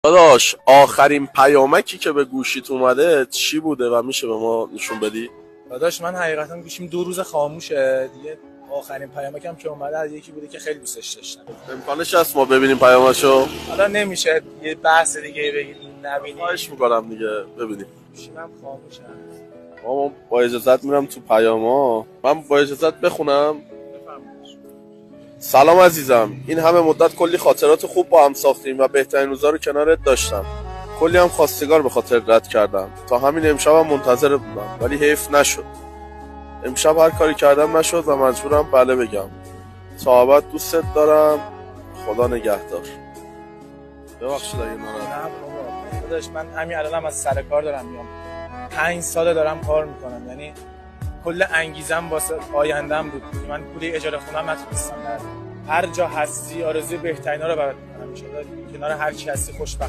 داداش آخرین پیامکی که به گوشیت اومده چی بوده و میشه به ما نشون بدی؟ داداش من حقیقتا گوشیم 2 روز خاموشه دیگه. آخرین پیامکم که اومده از یکی بوده که خیلی دوستش داشتم. امکانش هست ما ببینیم پیامشو؟ حالا نمیشه یه بحث دیگه بگید نبینیم. خواهش میکنم دیگه ببینیم. گوشیمم خاموشه. ما با اجازت میرم تو پیاما. من با اجازت بخونم. سلام عزیزم، این همه مدت کلی خاطرات خوب با هم ساختیم و بهترین روزا رو کنارت داشتم. کلی هم خواستگار به خاطر رد کردم. تا همین امشبم منتظر بودم ولی حیف نشد. امشب هر کاری کردم نشد و مجبورم بله بگم. تا ابد دوستت دارم. خدا نگهدار. ببخشید اگه ناراحت. نه بابا داداش من همین الانم از سر کار دارم میام. 5 ساله دارم کار میکنم، یعنی کل انگیزم واسه آیندم بود. من پول اجاره خونم نتونستم. هر جا هستی آرزوی بهترینا رو برات می‌کنم. ان شاءالله کنار هر کی هستی خوشبخت